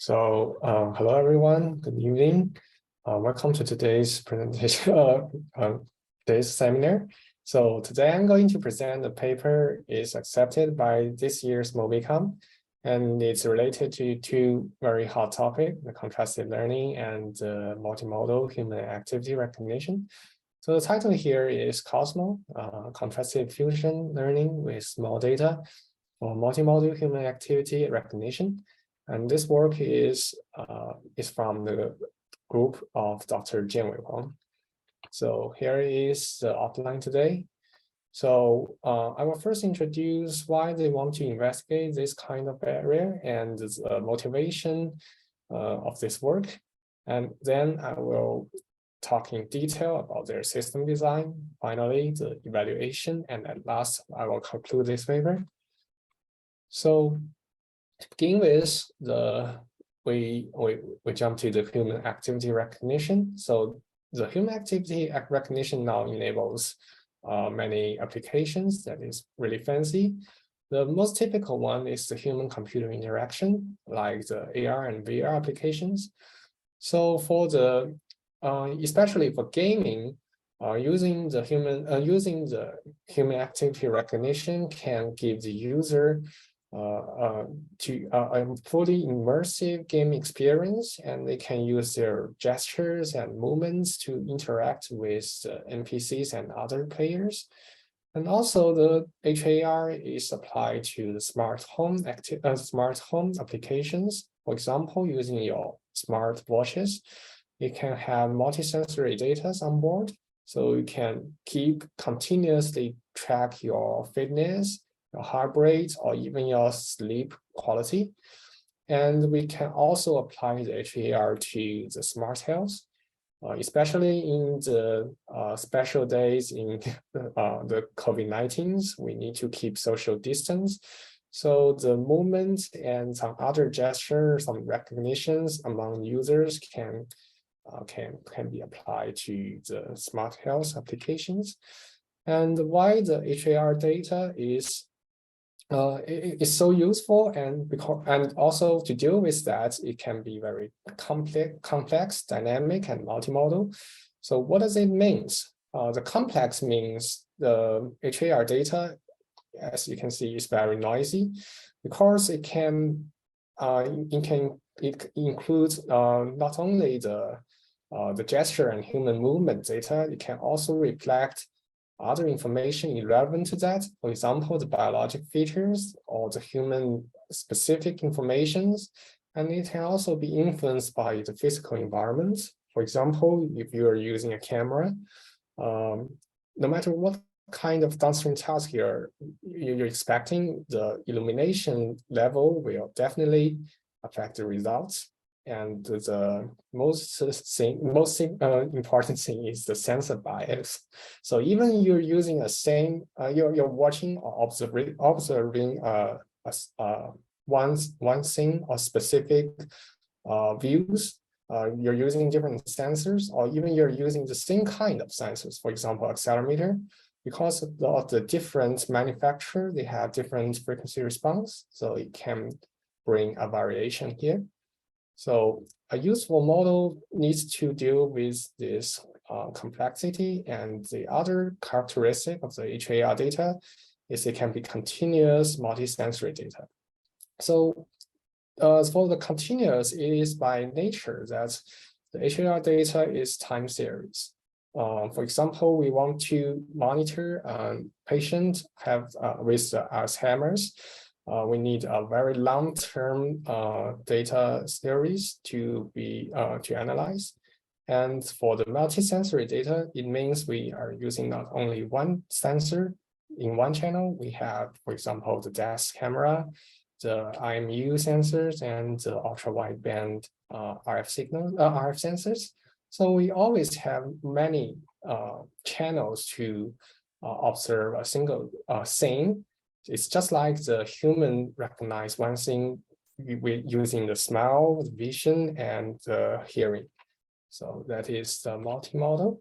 Hello everyone, good evening. Welcome to today's presentation, today's seminar. So today I'm going to present a paper is accepted by this year's MobiCom, and it's related to two very hot topics, the contrastive learning and multimodal human activity recognition. So the title here is COSMO, Contrastive Fusion Learning with Small Data for Multimodal Human Activity Recognition. And this work is from the group of Dr. Chenpei Huang. So here is the outline today. So I will first introduce why they want to investigate this kind of area and the motivation of this work. And then I will talk in detail about their system design, finally the evaluation, and at last I will conclude this paper. So to begin with, we jump to the human activity recognition. So the human activity recognition now enables many applications that is really fancy. The most typical one is the human-computer interaction, like the AR and VR applications. So for the especially for gaming, using the human activity recognition can give the user a fully immersive game experience, and they can use their gestures and movements to interact with NPCs and other players. And also the HAR is applied to the smart home applications. For example, using your smart watches, you can have multisensory data on board, so you can continuously track your fitness, your heart rate, or even your sleep quality. And we can also apply the HAR to the smart health, especially in the special days in the COVID-19, we need to keep social distance. So the movement and some other gestures, some recognitions among users can be applied to the smart health applications. And why the HAR data is so useful, and also to deal with that, it can be very complex, dynamic, and multimodal. So what does it mean? The complex means the HAR data, as you can see, is very noisy because it includes not only the gesture and human movement data, it can also reflect other information irrelevant to that, for example, the biologic features or the human specific informations, and it can also be influenced by the physical environment. For example, if you are using a camera, no matter what kind of downstream task you're expecting, the illumination level will definitely affect the results. And the most important thing is the sensor bias. So even you're using the same, you're watching or observing one thing or specific views. You're using different sensors, or even you're using the same kind of sensors. For example, accelerometer, because of the different manufacturer, they have different frequency response, so it can bring a variation here. So a useful model needs to deal with this complexity, and the other characteristic of the HAR data is it can be continuous multisensory data. So for the continuous, it is by nature that the HAR data is time series. For example, we want to monitor a patient with Alzheimer's. We need a very long-term data series to analyze. And for the multisensory data, it means we are using not only one sensor in one channel. We have, for example, the DAS camera, the IMU sensors, and the ultra-wideband RF sensors. So we always have many channels to observe a single thing. It's just like the human recognize one thing using the smell, the vision, and the hearing. So that is the multimodal.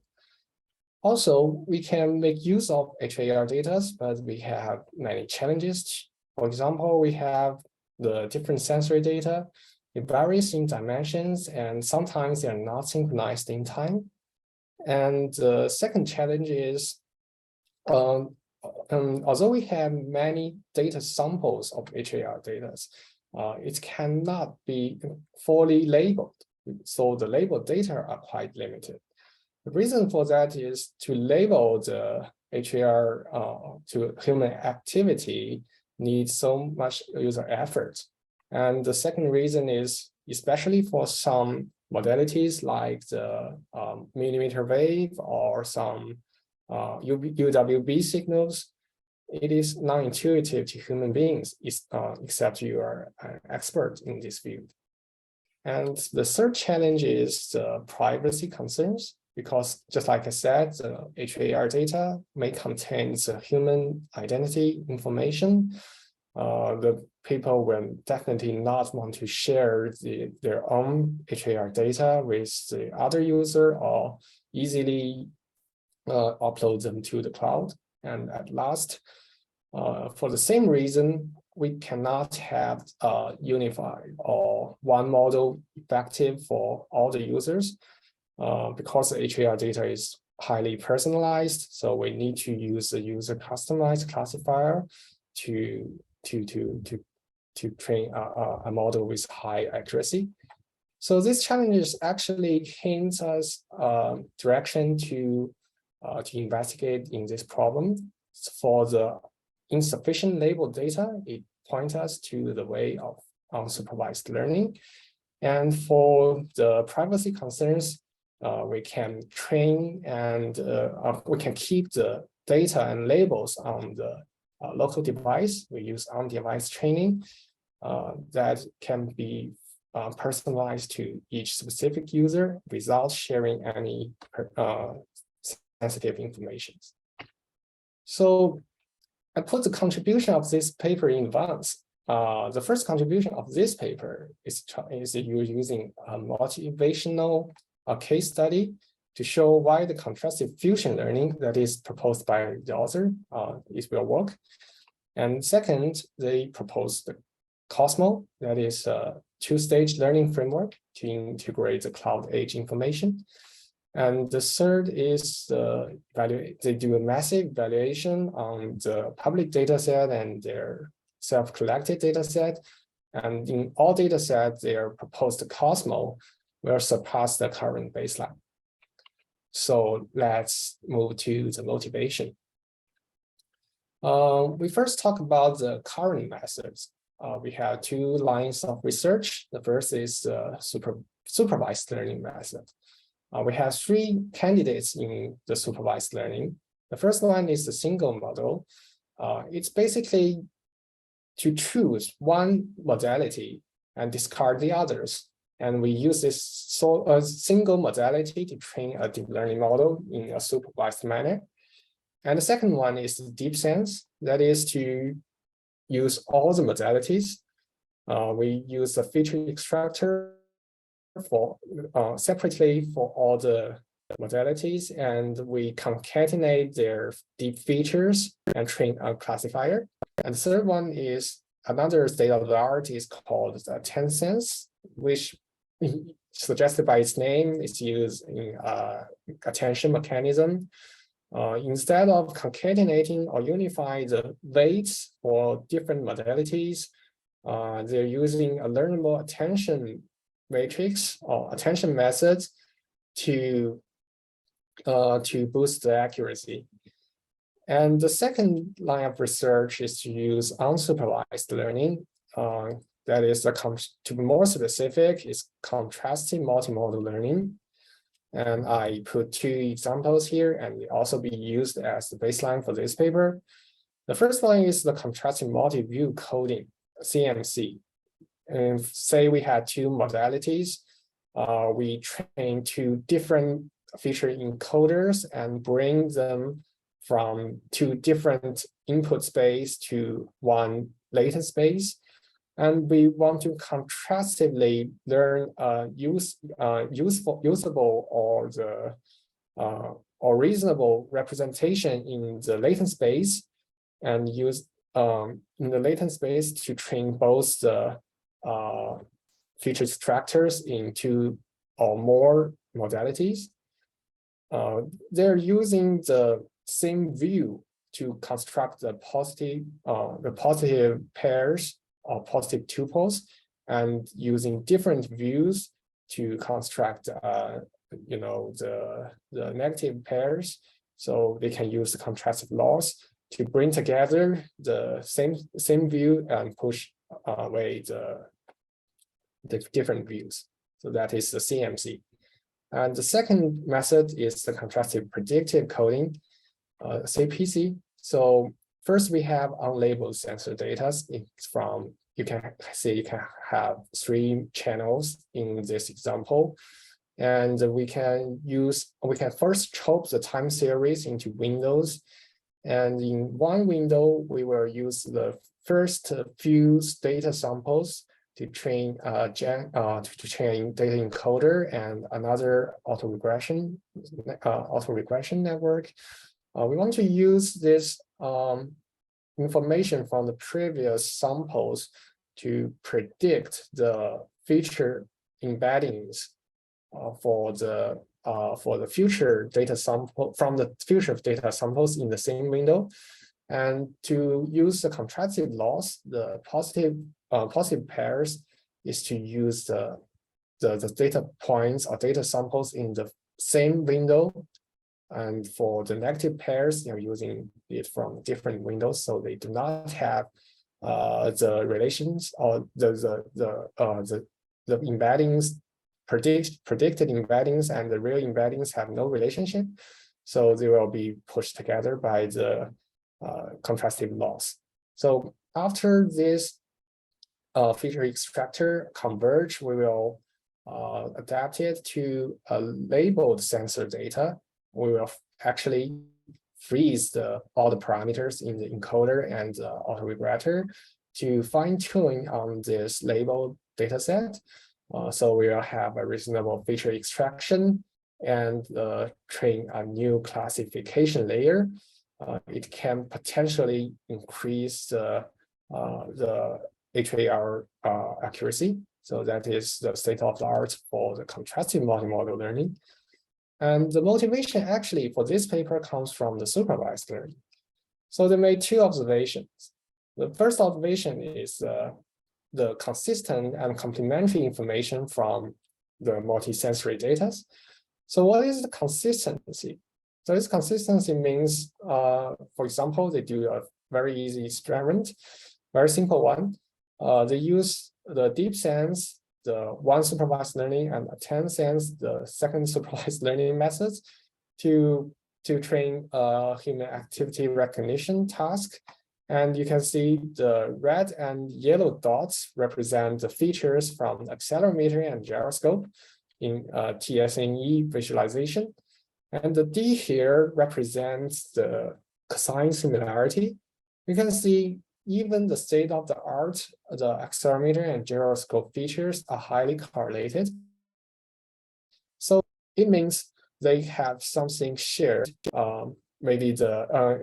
Also, we can make use of HAR data, but we have many challenges. For example, we have the different sensory data. It varies in dimensions, and sometimes they are not synchronized in time. And the second challenge is, although we have many data samples of HAR data, it cannot be fully labeled. So the labeled data are quite limited. The reason for that is to label the HAR to human activity needs so much user effort. And the second reason is, especially for some modalities like the millimeter wave or some UWB signals, it is non-intuitive to human beings, except you are an expert in this field. And the third challenge is the privacy concerns, because just like I said, the HAR data may contain the human identity information. The people will definitely not want to share their own HAR data with the other user or easily upload them to the cloud. And at last, for the same reason, we cannot have a unified or one model effective for all the users because the HAR data is highly personalized. So we need to use a user customized classifier to train a model with high accuracy. So this challenge actually hints us direction to investigate in this problem. For the insufficient labeled data, it points us to the way of unsupervised learning. And for the privacy concerns, we can train and we can keep the data and labels on the local device. We use on-device training that can be personalized to each specific user without sharing any sensitive information. So I put the contribution of this paper in advance. The first contribution of this paper is you're using a motivational case study to show why the contrastive fusion learning that is proposed by the author will work. And second, they proposed the Cosmo, that is a two-stage learning framework to integrate the cloud age information. And the third is they do a massive evaluation on the public data set and their self-collected data set. And in all data sets, their proposed Cosmo will surpass the current baseline. So let's move to the motivation. We first talk about the current methods. We have two lines of research. The first is the supervised learning method. We have three candidates in the supervised learning. The first one is the single model. It's basically to choose one modality and discard the others. And we use this single modality to train a deep learning model in a supervised manner. And the second one is the deep sense, that is to use all the modalities. We use a feature extractor for separately for all the modalities, and we concatenate their deep features and train a classifier. And the third one is another state of the art is called the Tencent, which suggested by its name is used in attention mechanism. Instead of concatenating or unifying the weights for different modalities, they're using a learnable attention matrix or attention methods to boost the accuracy. And the second line of research is to use unsupervised learning. That is, to be more specific, is contrastive multimodal learning. And I put two examples here, and they also be used as the baseline for this paper. The first one is the contrastive multi-view coding, CMC. And say we had two modalities. We train two different feature encoders and bring them from two different input space to one latent space. And we want to contrastively learn usable or reasonable representation in the latent space, and use in the latent space to train both the feature extractors in 2 or more modalities. They're using the same view to construct the positive pairs or positive tuples, and using different views to construct the negative pairs. So they can use the contrastive laws to bring together the same view and push away the different views. So that is the CMC. And the second method is the contrastive predictive coding, CPC. So first we have unlabeled sensor data. You can have 3 channels in this example. And we can first chop the time series into windows. And in one window, we will use the first few data samples to train data encoder and another autoregression network. We want to use this information from the previous samples to predict the feature embeddings for the future data sample from the future data samples in the same window, and to use the contrastive loss, the positive pairs is to use the data points or data samples in the same window, and for the negative pairs, you're using it from different windows, so they do not have the relations or the embeddings. Predicted embeddings and the real embeddings have no relationship, so they will be pushed together by the contrastive loss. So after this feature extractor converge, we will adapt it to a labeled sensor data. We will actually freeze all the parameters in the encoder and autoregulator to fine-tune on this labeled data set. So we will have a reasonable feature extraction and train a new classification layer. It can potentially increase the HAR accuracy. So that is the state of the art for the contrastive multimodal learning. And the motivation actually for this paper comes from the supervised learning. So they made 2 observations. The first observation is the consistent and complementary information from the multisensory data. So what is the consistency? So this consistency means, for example, they do a very easy experiment, very simple one. They use the deep sense, the 1 supervised learning, and 10 sense, the 2nd supervised learning methods to train a human activity recognition task. And you can see the red and yellow dots represent the features from accelerometer and gyroscope in TSNE visualization. And the D here represents the cosine similarity. You can see even the state of the art, the accelerometer and gyroscope features are highly correlated. So it means they have something shared. Maybe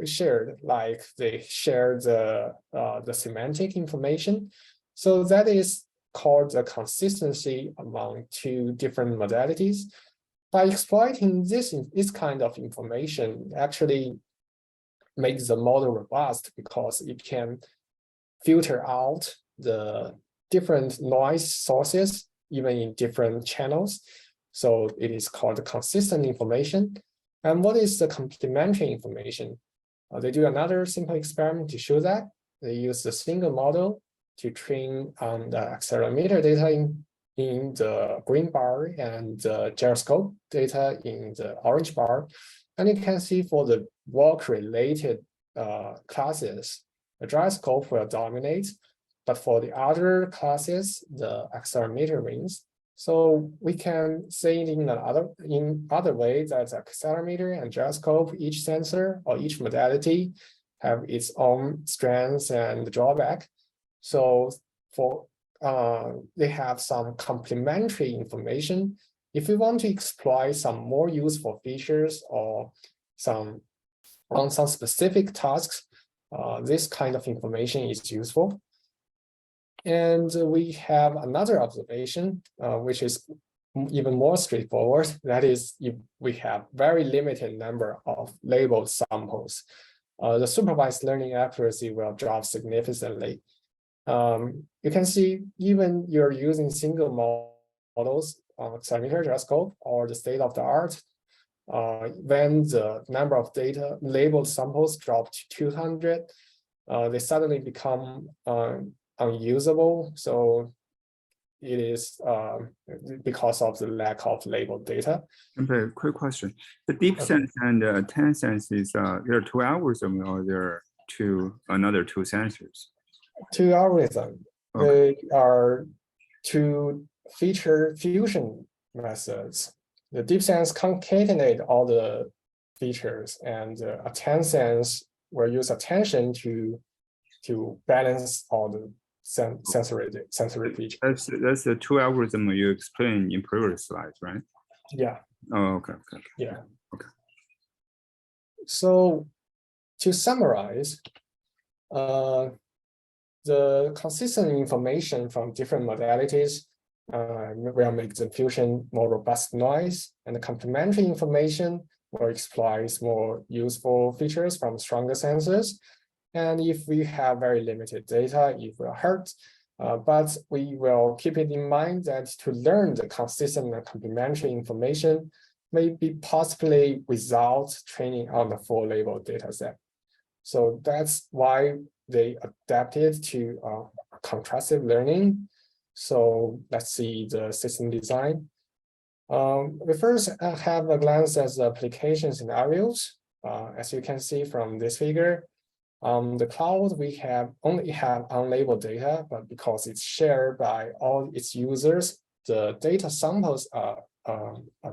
shared, like they share the semantic information. So that is called the consistency among 2 different modalities. By exploiting this kind of information, actually makes the model robust because it can filter out the different noise sources, even in different channels. So it is called consistent information. And what is the complementary information? They do another simple experiment to show that. They use the single model to train on the accelerometer data in the green bar and the gyroscope data in the orange bar. And you can see for the walk-related classes, the gyroscope will dominate, but for the other classes, the accelerometer wins. So we can say it in other way that accelerometer and gyroscope, each sensor or each modality have its own strengths and drawback. So they have some complementary information. If we want to exploit some more useful features or on some specific tasks, this kind of information is useful. And we have another observation, which is even more straightforward. That is, if we have very limited number of labeled samples, the supervised learning accuracy will drop significantly. You can see even you're using single models on centimeter gyroscope or the state of the art, when the number of data labeled samples drop to 200, they suddenly become unusable. So it is because of the lack of labeled data. Okay, quick question. The deep sense and 10 sense is there are two algorithms or there are another two sensors? Two algorithms. Okay. They are two feature fusion methods. The deep sense concatenate all the features, and a 10 sense will use attention to balance all the sensory features. That's the two algorithm you explained in previous slides, right? Yeah. Oh, okay. Yeah. Okay. So to summarize, the consistent information from different modalities will make the fusion more robust noise, and the complementary information will exploit more useful features from stronger sensors. And if we have very limited data, it will hurt. But we will keep it in mind that to learn the consistent and complementary information may be possibly without training on the full label data set. So that's why they adapted to contrastive learning. So let's see the system design. We first have a glance at the application scenarios. As you can see from this figure, the cloud, we only have unlabeled data, but because it's shared by all its users, the data samples are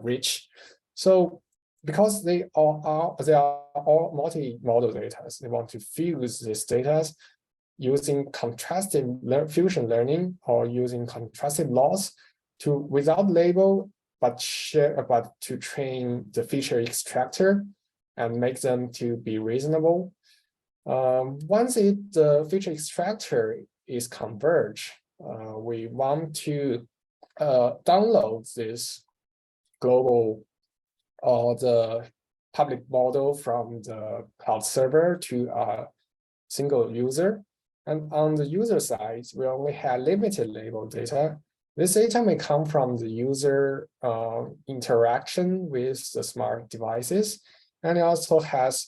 rich. So because they are all multi-model data, they want to fuse this data using contrastive fusion learning or using contrastive laws without label, but to train the feature extractor and make them to be reasonable. Once the feature extractor is converged, we want to download this global or the public model from the cloud server to a single user. And on the user side, we only have limited label data. This data may come from the user interaction with the smart devices, and it also has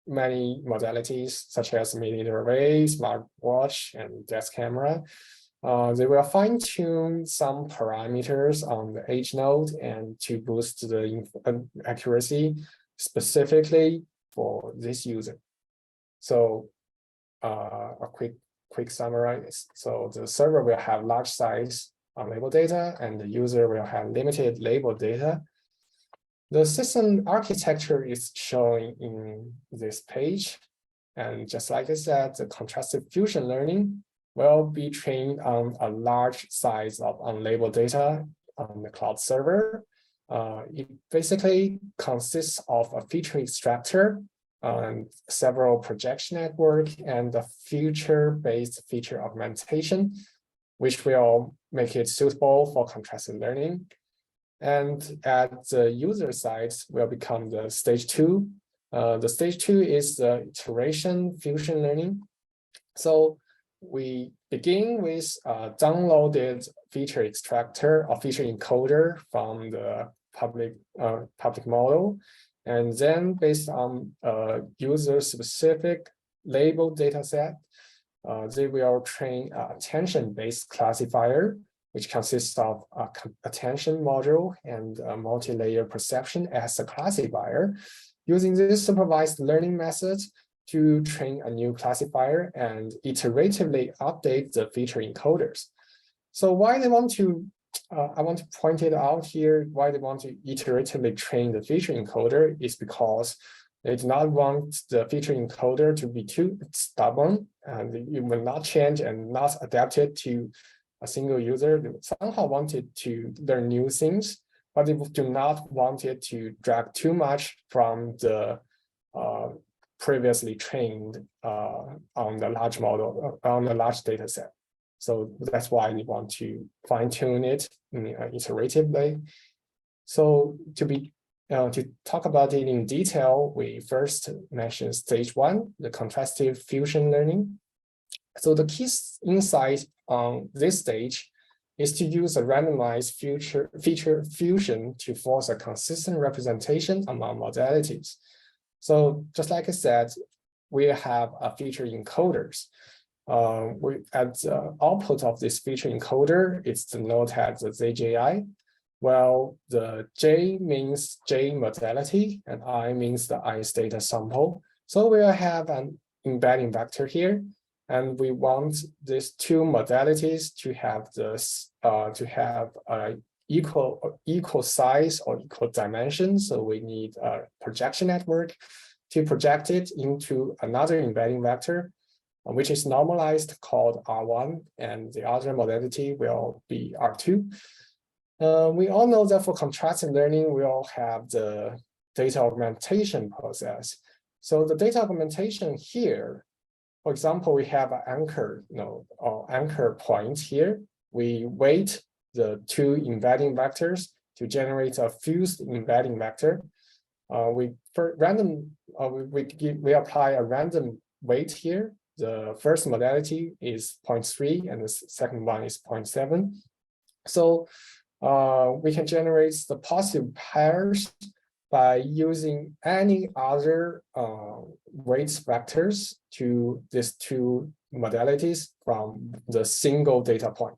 many modalities such as millimeter wave, smartwatch, and desk camera. They will fine-tune some parameters on the edge node and to boost the accuracy specifically for this user. So a quick summary. So the server will have large size unlabeled data, and the user will have limited labeled data. The system architecture is shown in this page. And just like I said, the contrastive fusion learning will be trained on a large size of unlabeled data on the cloud server. It basically consists of a feature extractor, several projection network, and a feature-based feature augmentation, which will make it suitable for contrastive learning. And at the user side will become the stage 2. The stage 2 is the iteration fusion learning. So we begin with a downloaded feature extractor or feature encoder from the public model. And then based on user-specific labeled data set, they will train an attention-based classifier, which consists of an attention module and a multi-layer perception as a classifier. Using this supervised learning method to train a new classifier and iteratively update the feature encoders. So why they want to, I want to point it out here, why they want to iteratively train the feature encoder is because they do not want the feature encoder to be too stubborn, and it will not change and not adapted to a single user. They somehow wanted to learn new things, but they do not want it to drag too much from the previously trained on the large model, on the large data set. So that's why we want to fine tune it in an iterative way. So to talk about it in detail, we first mention stage 1, the contrastive fusion learning. So the key insight on this stage is to use a randomized feature fusion to force a consistent representation among modalities. So just like I said, we have a feature encoders. At the output of this feature encoder, it's denoted as the ZJI. Well, the J means J modality and I means the I's data sample. So we'll have an embedding vector here, and we want these two modalities to have this equal size or equal dimension. So we need a projection network to project it into another embedding vector, which is normalized called R1, and the other modality will be R2. We all know that for contrastive learning, we all have the data augmentation process. So the data augmentation here, for example, we have an anchor, anchor point here. We weight the two embedding vectors to generate a fused embedding vector. We apply a random weight here. The first modality is 0.3 and the second one is 0.7. So we can generate the positive pairs by using any other weights vectors to these two modalities from the single data point.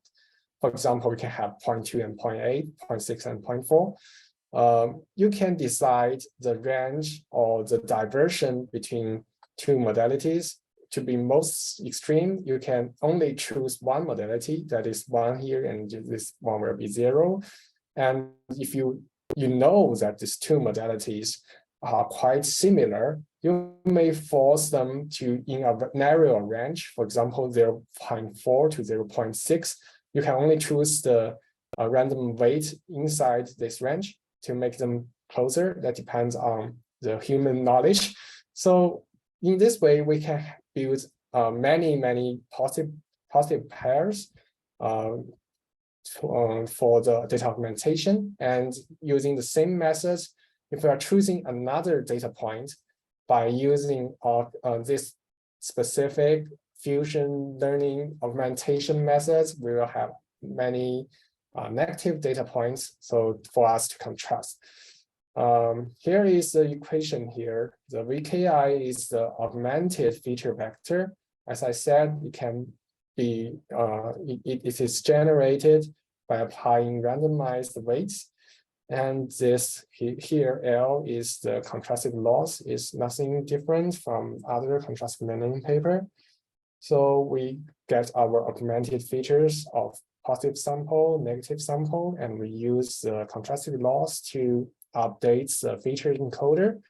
For example, we can have 0.2 and 0.8, 0.6 and 0.4. You can decide the range or the diversion between two modalities. To be most extreme, you can only choose one modality, that is 1 here, and this one will be 0. And if you know that these two modalities are quite similar, you may force them to in a narrower range, for example, 0.4 to 0.6. You can only choose the random weight inside this range to make them closer. That depends on the human knowledge. So in this way, we can build many positive pairs for the data augmentation. And using the same methods, if we are choosing another data point by using this specific fusion learning augmentation methods, we will have many negative data points, so for us to contrast. Here is the equation here. The VKI is the augmented feature vector. As I said, it can be, it is generated by applying randomized weights. And this here, L is the contrastive loss, is nothing different from other contrastive learning paper. So we get our augmented features of positive sample, negative sample, and we use the contrastive loss to update the feature encoder,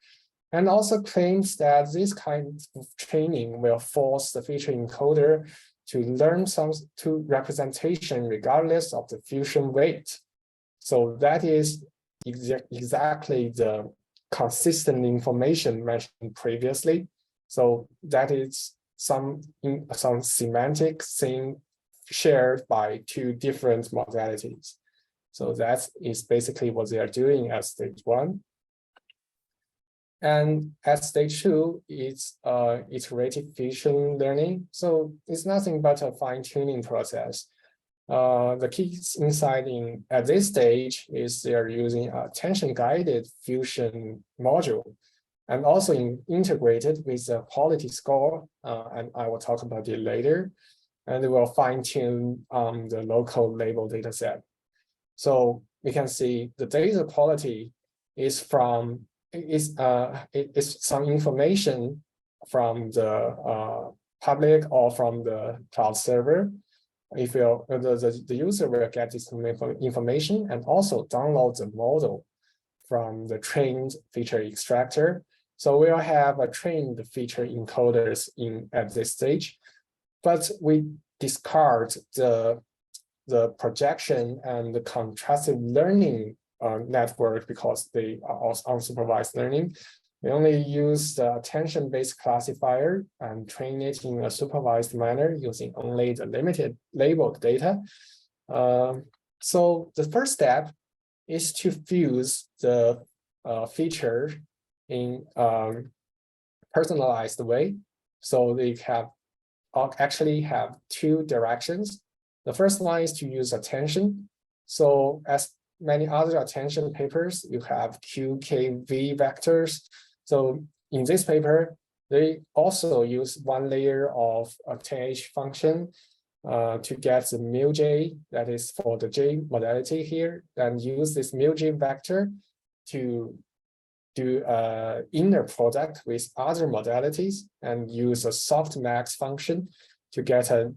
and also claims that this kind of training will force the feature encoder to learn to representation regardless of the fusion weight. So that is exactly the consistent information mentioned previously. So that is some semantic thing shared by two different modalities. So that is basically what they are doing at stage 1. And at stage 2, it's iterative fusion learning. So it's nothing but a fine-tuning process. The key insight at this stage is they are using a tension-guided fusion module, and also integrated with a quality score, and I will talk about it later. And they will fine-tune the local label dataset. So we can see the data quality is some information from the public or from the cloud server. If the user will get this information and also download the model from the trained feature extractor. So we'll have a trained feature encoders at this stage, but we discard the projection and the contrastive learning network because they are also unsupervised learning. We only use the attention-based classifier and train it in a supervised manner using only the limited labeled data. So the first step is to fuse the feature in personalized way. So they actually have two directions. The first one is to use attention. So as many other attention papers, you have QKV vectors. So in this paper, they also use one layer of a 10H function to get the μj, that is for the J modality here, and use this μj vector to do inner product with other modalities and use a softmax function to get a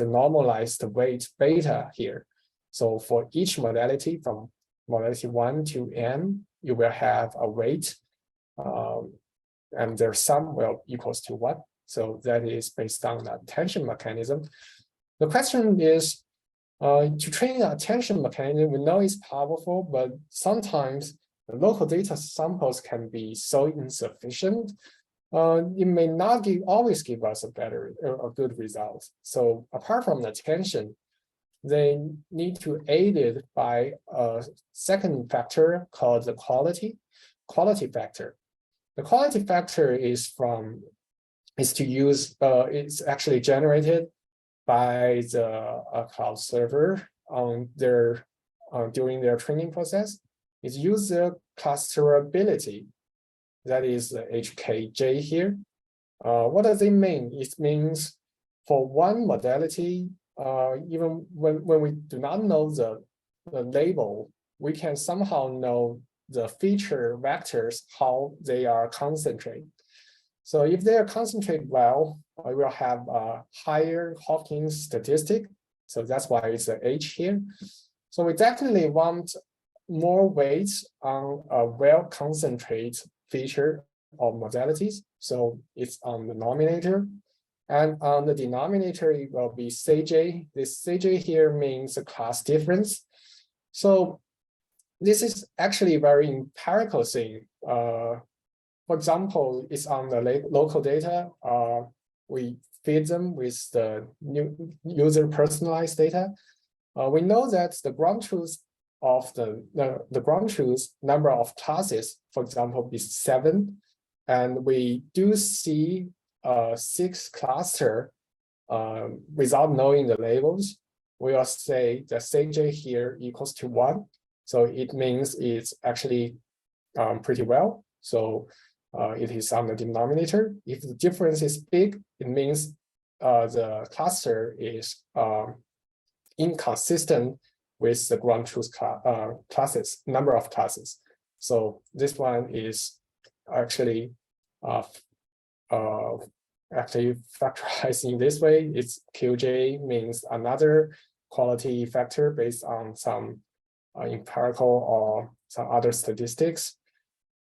normalized weight beta here. So for each modality from modality 1 to n, you will have a weight, and their sum will equals to 1. So that is based on the attention mechanism. The question is, to train the attention mechanism, we know it's powerful, but sometimes the local data samples can be so insufficient. It may not always give us a good result. So apart from the attention, they need to aid it by a second factor called the quality factor. The quality factor is actually generated by the cloud server on during their training process. It uses the clusterability, that is the HKJ here. What does it mean? It means for one modality, even when we do not know the label, we can somehow know the feature vectors, how they are concentrated. So if they are concentrated well, we will have a higher Hawkins statistic. So that's why it's an H here. So we definitely want more weights on a well-concentrated feature of modalities. So it's on the denominator. And on the denominator, it will be Cj. This Cj here means the class difference. So this is actually a very empirical thing. For example, it's on the local data. We feed them with the new user personalized data. We know that the ground truth of the ground truth number of classes, for example, is 7, and we do see 6 cluster without knowing the labels. We will say the Cj here equals to 1, so it means it's actually pretty well. So it is on the denominator. If the difference is big, it means the cluster is inconsistent with the ground truth classes, number of classes. So this one is actually factorized in this way. It's QJ means another quality factor based on some empirical or some other statistics.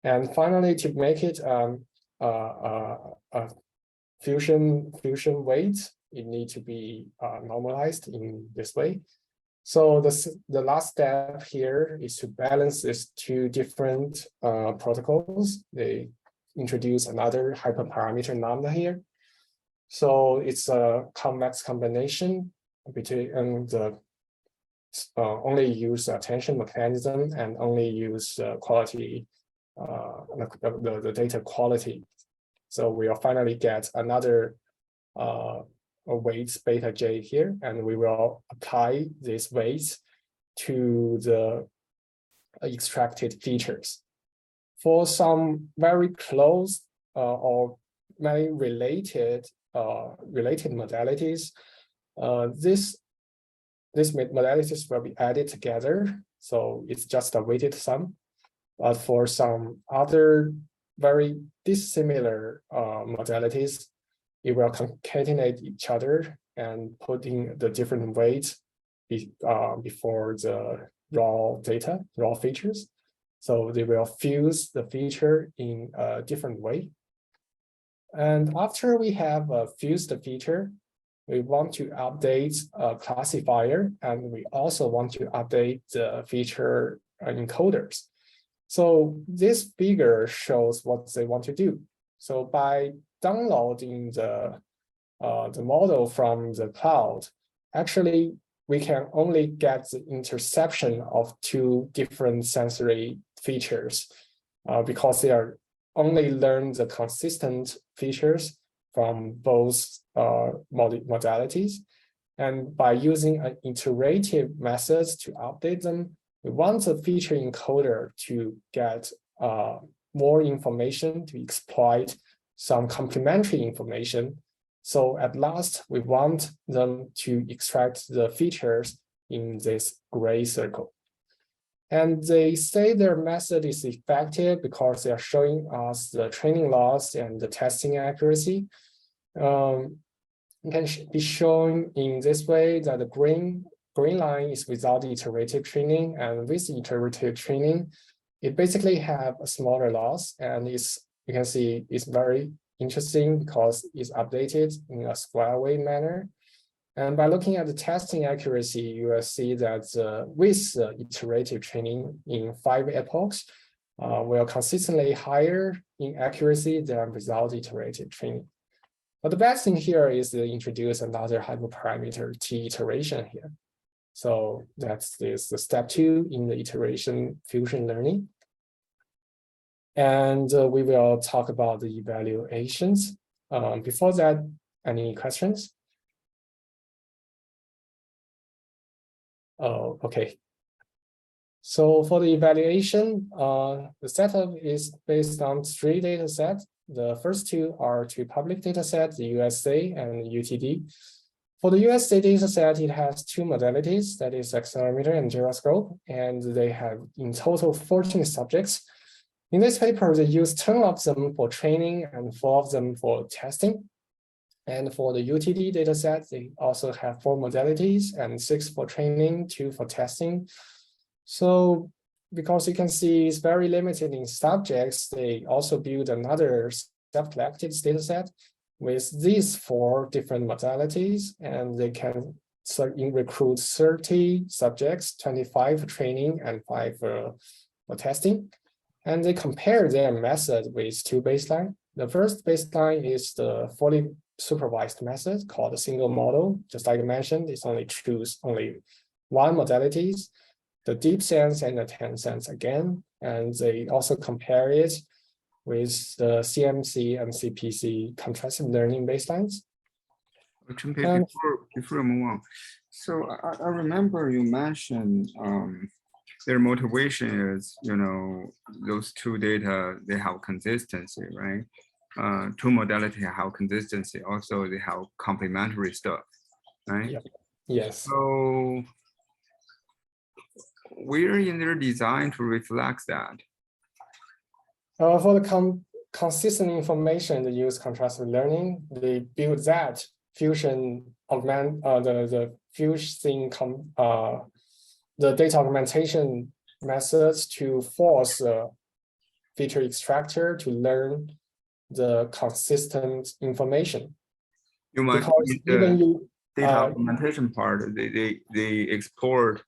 And finally, to make it a fusion weight, it needs to be normalized in this way. So the last step here is to balance these two different protocols. They introduce another hyperparameter lambda here. So it's a convex combination between the only use attention mechanism and only use quality, the data quality. So we'll finally get another weights beta j here, and we will apply these weights to the extracted features. For some very close or very related modalities, these modalities will be added together. So it's just a weighted sum. But for some other very dissimilar modalities, it will concatenate each other and put in the different weights before the raw features. So they will fuse the feature in a different way. And after we have fused the feature, we want to update a classifier, and we also want to update the feature encoders. So this figure shows what they want to do. So by downloading the model from the cloud, actually, we can only get the interception of two different sensory features because they are only learn the consistent features from both modalities. And by using an iterative methods to update them, we want the feature encoder to get more information to exploit some complementary information. So at last, we want them to extract the features in this gray circle. And they say their method is effective because they are showing us the training loss and the testing accuracy. It can be shown in this way that the green line is without iterative training, and with iterative training, it basically have a smaller loss, and you can see it's very interesting because it's updated in a square wave manner. And by looking at the testing accuracy, you will see that with iterative training in 5 epochs, we are consistently higher in accuracy than without iterative training. But the best thing here is to introduce another hyperparameter T iteration here. So that's the step 2 in the iteration fusion learning. And we will talk about the evaluations. Before that, any questions? Oh, okay. So for the evaluation, the setup is based on 3 data sets. The first 2 are 2 public data sets, the USA and UTD. For the USA data set, it has 2 modalities, that is accelerometer and gyroscope, and they have in total 14 subjects. In this paper, they use 10 of them for training and 4 of them for testing. And for the UTD dataset, they also have 4 modalities and 6 for training, 2 for testing. So because you can see it's very limited in subjects, they also build another self-collected dataset with these 4 different modalities, and they can recruit 30 subjects, 25 for training and 5 for testing. And they compare their method with 2 baselines. The first baseline is the fully supervised method called a single model. Just like I mentioned, it's only choose only 1 modalities, the deep sense and the 10 sense again. And they also compare it with the CMC and CPC contrastive learning baselines. Chenpei, before I move on, so I remember you mentioned their motivation is, those 2 data, they have consistency, right? 2 modality have consistency. Also, they have complementary stuff, right? Yep. Yes. So where in their design to reflect that? For the consistent information, they use contrastive learning. They build that fusion augment the fusing the data augmentation methods to force the feature extractor to learn the consistent information. You might because even you data augmentation part, they explored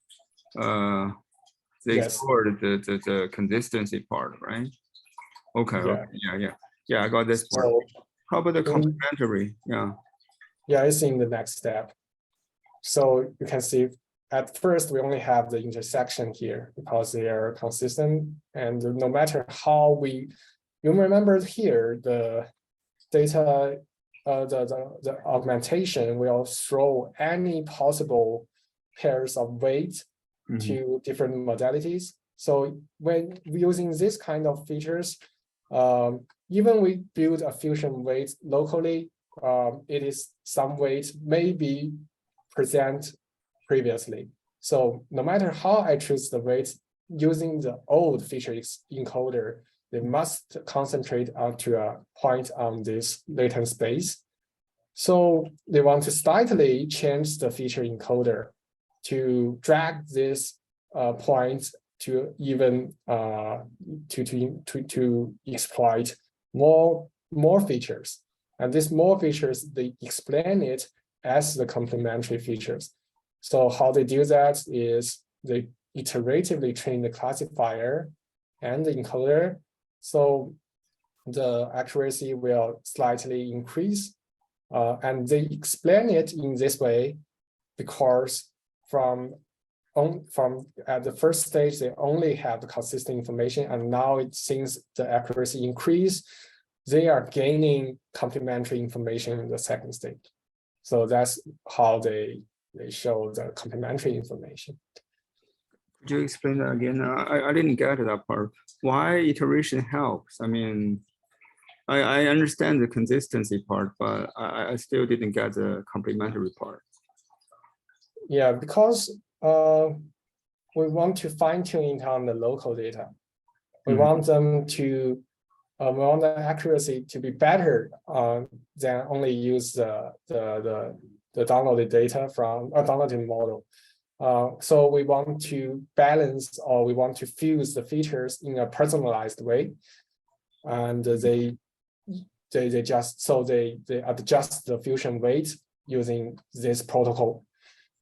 yes. explored the consistency part, right? Okay. Yeah. Okay. Yeah. I got this part. So how about the complementary? Yeah, it's in the next step. So you can see at first we only have the intersection here because they are consistent, and no matter how you remember here the data the augmentation will throw any possible pairs of weight to different modalities. So when using this kind of features, even we build a fusion weight locally, it is some weight may be present previously. So no matter how I choose the weight using the old feature encoder, they must concentrate onto a point on this latent space. So they want to slightly change the feature encoder to drag this point to even to exploit more features. And these more features, they explain it as the complementary features. So how they do that is they iteratively train the classifier and the encoder. So the accuracy will slightly increase. And they explain it in this way because from at the first stage, they only have the consistent information, and now since the accuracy increase, they are gaining complementary information in the second stage. So that's how they show the complementary information. Could you explain that again? I didn't get that part. Why iteration helps? I mean, I understand the consistency part, but I still didn't get the complementary part. Yeah, because we want to fine tune it on the local data. We want them to, we want the accuracy to be better than only use the downloaded data from a downloaded model. So we want to balance, or we want to fuse the features in a personalized way, and they adjust the fusion weight using this protocol.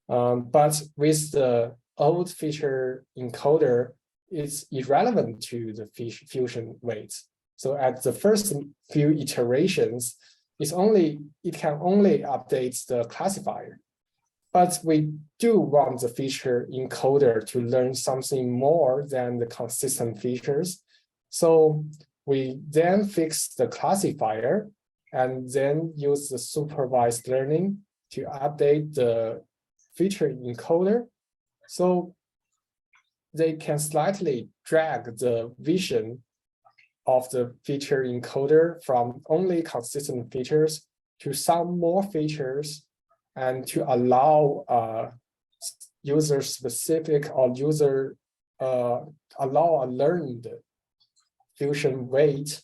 But with the old feature encoder, it's irrelevant to the fusion weights. So at the first few iterations, it can only update the classifier. But we do want the feature encoder to learn something more than the consistent features. So we then fix the classifier and then use the supervised learning to update the feature encoder. So they can slightly drag the vision of the feature encoder from only consistent features to some more features, and to allow user specific or allow a learned fusion weight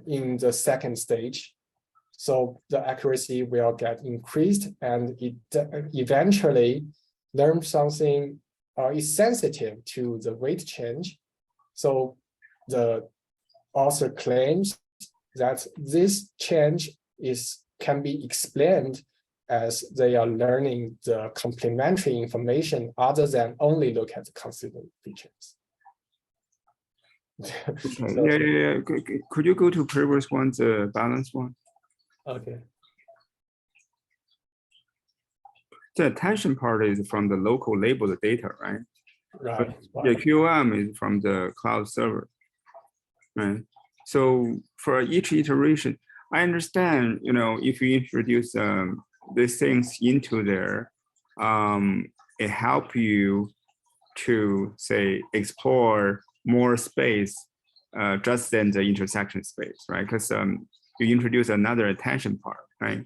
in the second stage. So the accuracy will get increased, and it eventually learn something is sensitive to the weight change. So the author claims that this change can be explained as they are learning the complementary information other than only look at the consistent features. Okay. So, yeah. Could you go to previous one, the balance one? okay. The attention part is from the local labeled data, right? Right. The QM is from the cloud server, right? So for each iteration, I understand, if you introduce these things into there, it helps you to say explore more space just than the intersection space, right? Because you introduce another attention part, right?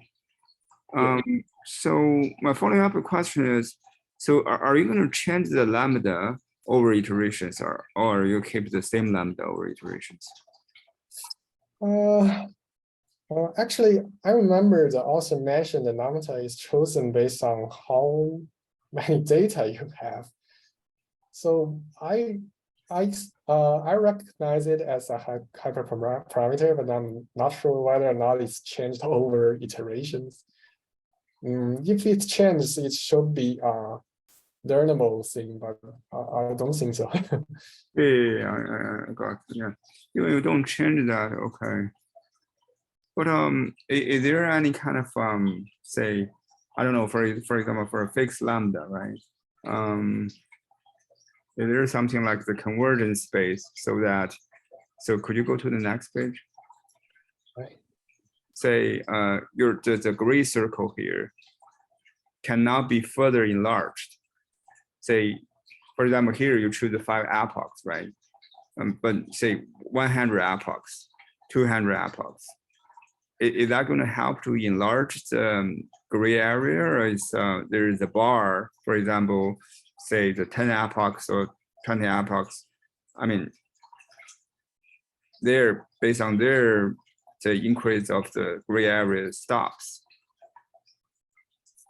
So my following up question is, so are you going to change the lambda over iterations, or you keep the same lambda over iterations? Actually, I remember the author mentioned the lambda is chosen based on how many data you have. So I recognize it as a hyperparameter, but I'm not sure whether or not it's changed over iterations. If it changes, it should be a learnable thing, but I don't think so. Yeah, I got it. Yeah. You don't change that, okay. But is there any kind of say, I don't know, for example, for a fixed lambda, right? Is there something like the convergence space so could you go to the next page? Right. Say the gray circle here cannot be further enlarged. Say, for example, here you choose the 5 epochs, right? But say 100 epochs, 200 epochs. Is that going to help to enlarge the gray area, or is there is a bar, for example, say the 10 epochs or 20 epochs? I mean, they're based on the increase of the gray area stops.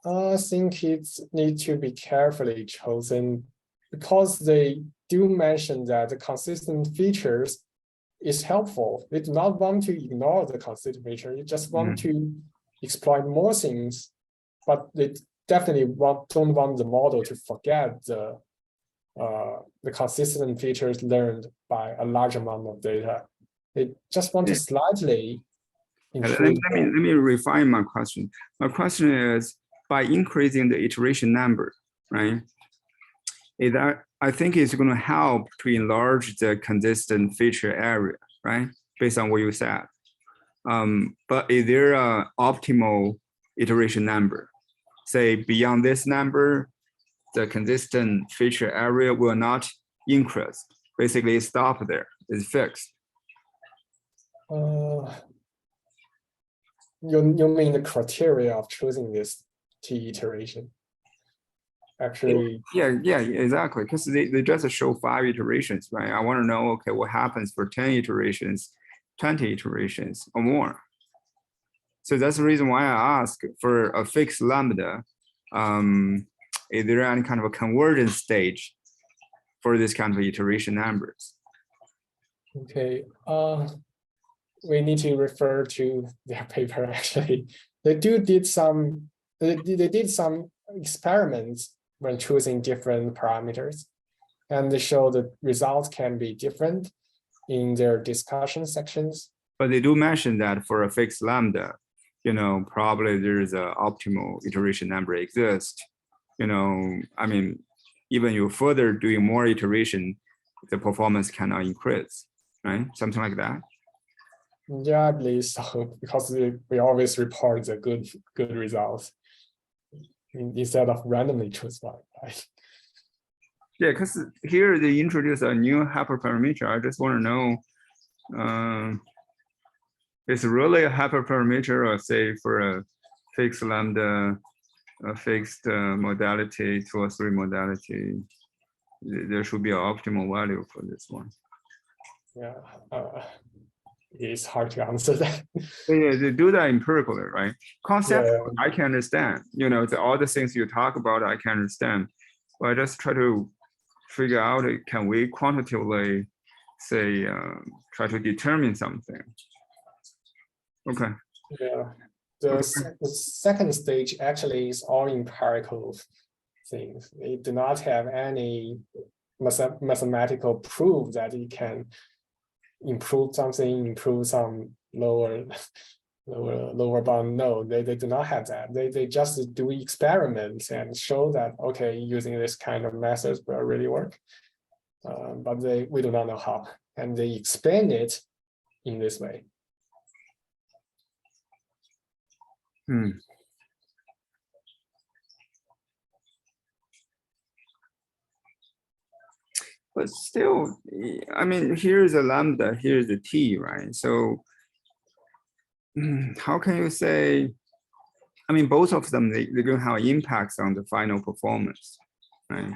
I think it needs to be carefully chosen, because they do mention that the consistent features is helpful. They do not want to ignore the consistent feature. They just want to exploit more things, but they definitely don't want the model to forget the the consistent features learned by a large amount of data. They just want to slightly improve. Let me refine my question. My question is, by increasing the iteration number, right? Is that, I think it's going to help to enlarge the consistent feature area, right? Based on what you said. But is there an optimal iteration number? Say beyond this number, the consistent feature area will not increase. Basically, stop there. It's fixed. You mean the criteria of choosing this T iteration? Actually, yeah, exactly. Because they just show 5 iterations, right? I want to know, okay, what happens for 10 iterations, 20 iterations or more. So that's the reason why I ask for a fixed lambda. Is there any kind of a convergence stage for this kind of iteration numbers? Okay, we need to refer to their paper. Actually, they did some experiments when choosing different parameters, and they show the results can be different in their discussion sections. But they do mention that for a fixed lambda, probably there's an optimal iteration number exists. I mean, even you further doing more iteration, the performance cannot increase, right? Something like that. Yeah, I believe so, because we always report the good results instead of randomly choose one, right? Yeah, because here they introduce a new hyperparameter. I just want to know, it's really a hyperparameter, or say for a fixed lambda, a fixed modality, 2 or 3 modality, there should be an optimal value for this one. Yeah, it's hard to answer that. Yeah, they do that empirically, right? Concept, Yeah. I can understand. All the things you talk about, I can understand. But I just try to figure out, can we quantitatively say, try to determine something? Okay. Yeah. The second stage actually is all empirical things. It do not have any mathematical proof that it can improve something, improve some lower bound. No, they do not have that. They just do experiments and show that, okay, using this kind of methods will really work. But we do not know how, and they explain it in this way. But still, I mean, here's a lambda, here's a t, right? So how can you say, I mean, both of them, they're going to have impacts on the final performance, right?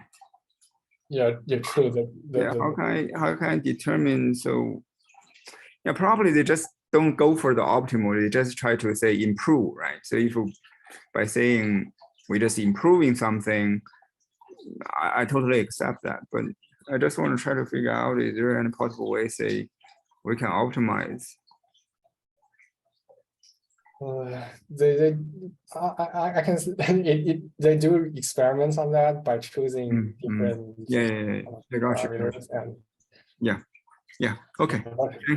Yeah, true. How can I determine? So yeah, probably they just don't go for the optimal. They just try to say improve, right? So if by saying we're just improving something, I totally accept that. But I just want to try to figure out, is there any possible way, say, we can optimize? I can they do experiments on that by choosing different parameters. And yeah, okay.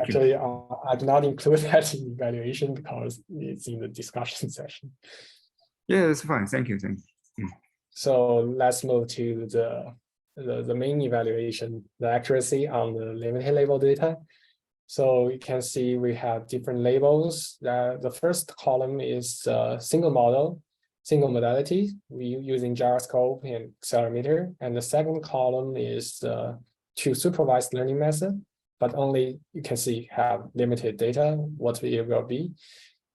Actually, I do not include that in evaluation because it's in the discussion session. Yeah, that's fine. Thank you. So let's move to the main evaluation, the accuracy on the limited label data. So you can see we have different labels. The first column is single model, single modality. We using gyroscope and accelerometer. And the second column is two supervised learning method, but only you can see have limited data, what it will be.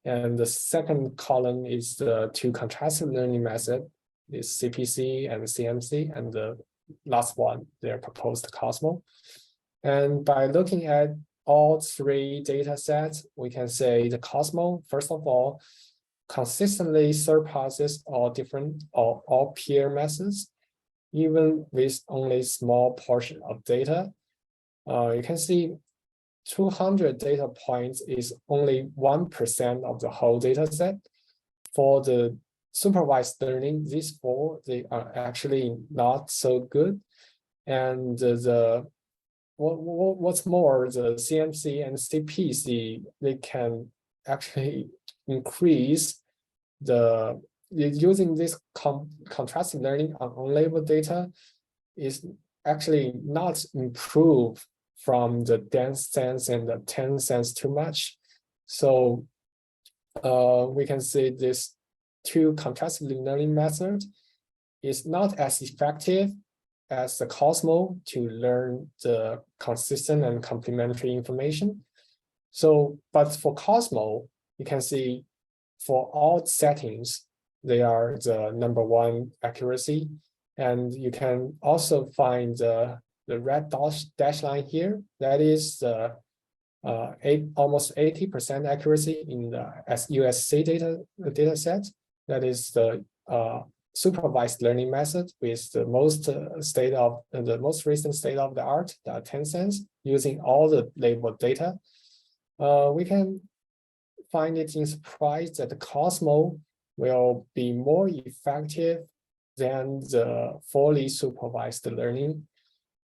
And the second column is the two contrastive learning method, is CPC and CMC, and the last one, their proposed Cosmo. And by looking at all 3 data sets, we can say the Cosmo, first of all, consistently surpasses all peer methods, even with only small portion of data. You can see 200 data points is only 1% of the whole data set. For the supervised learning, these 4, they are actually not so good. And what's more, the CMC and CPC, they can actually increase using this contrastive learning on unlabeled data is actually not improve from the dense sense and the 10 sense too much. So we can see this two contrastive learning method is not as effective as the Cosmo to learn the consistent and complementary information. So, but for Cosmo, you can see for all settings, they are the #1 accuracy. And you can also find the red dash line here. That is the almost 80% accuracy in the USC data set. That is the supervised learning method with the most recent state of the art, the 10 cents, using all the labeled data. We can find it in surprise that the Cosmo will be more effective than the fully supervised learning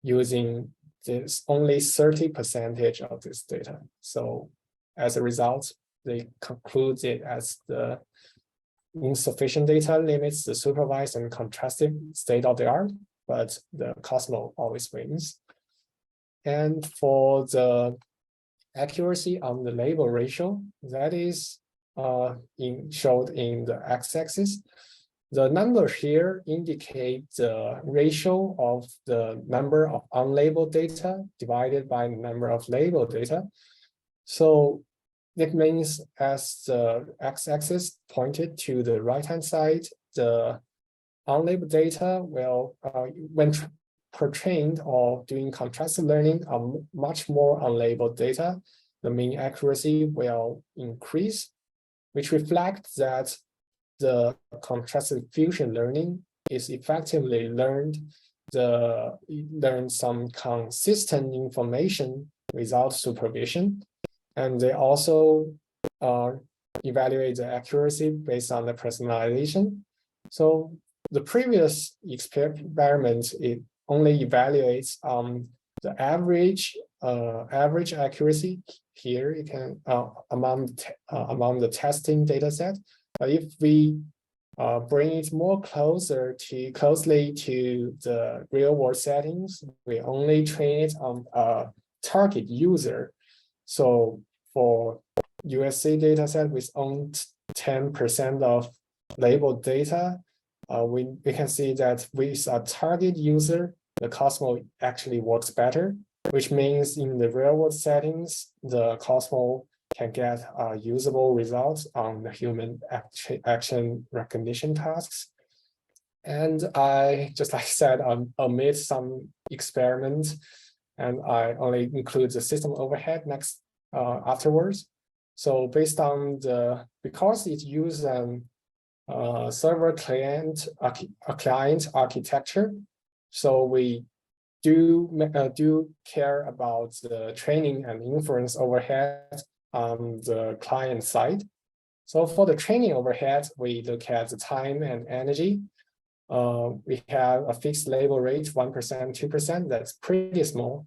using this only 30% of this data. So as a result, they conclude it as the insufficient data limits the supervised and contrastive state of the art, but the Cosmo always wins. And for the accuracy on the label ratio, that is showed in the x-axis. The number here indicate the ratio of the number of unlabeled data divided by the number of labeled data. So it means as the x-axis pointed to the right-hand side, the unlabeled data will, when trained or doing contrastive learning on much more unlabeled data, the mean accuracy will increase, which reflects that the contrastive fusion learning is effectively learn some consistent information without supervision. And they also evaluate the accuracy based on the personalization. So the previous experiment, it only evaluates the average accuracy. Here you can among the testing data set. But if we bring it more closely to the real world settings, we only train it on a target user. So for USC data set with only 10% of labeled data, we can see that with a target user, the Cosmo actually works better, which means in the real world settings, the Cosmo can get usable results on the human action recognition tasks. And I, just like I said, omit some experiments, and I only include the system overhead next afterwards. So based on because it uses server client architecture, so we do care about the training and inference overhead on the client side. So for the training overhead, we look at the time and energy. We have a fixed label rate, 1%, 2%, that's pretty small.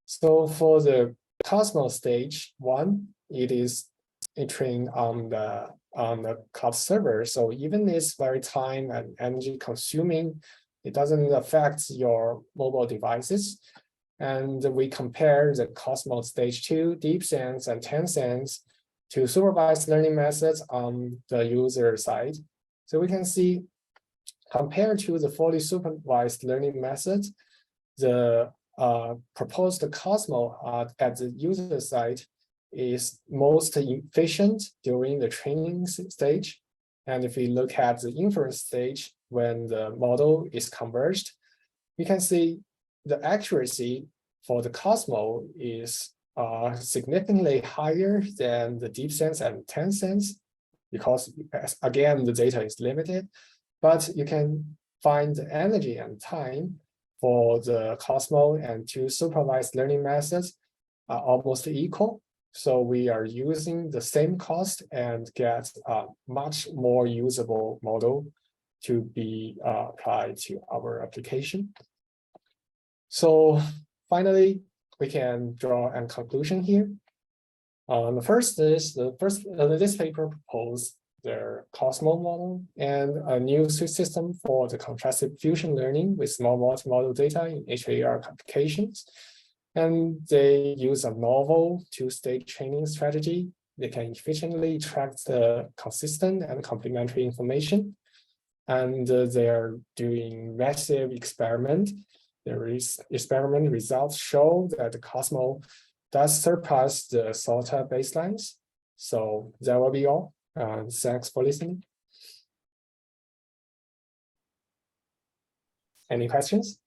So for the Cosmos stage 1, it trained on the cloud server. So even it's very time and energy consuming, it doesn't affect your mobile devices. And we compare the Cosmos stage 2, deep sense and 10 sense to supervised learning methods on the user side. So we can see, compared to the fully supervised learning methods, the proposed Cosmo at the user side is most efficient during the training stage. And if we look at the inference stage, when the model is converged, we can see the accuracy for the Cosmo is significantly higher than the deep sense and 10 sense, because again, the data is limited, but you can find the energy and time for the Cosmo and two supervised learning methods are almost equal. So we are using the same cost and get a much more usable model to be applied to our application. So finally, we can draw a conclusion here. The first is this paper proposed the Cosmo model and a new system for the contrastive fusion learning with small multimodal data in HAR applications. And they use a novel two-stage training strategy. They can efficiently track the consistent and complementary information. And they are doing massive experiment. Experiment results show that the Cosmo does surpass the SOTA baselines. So that will be all. Thanks for listening. Any questions?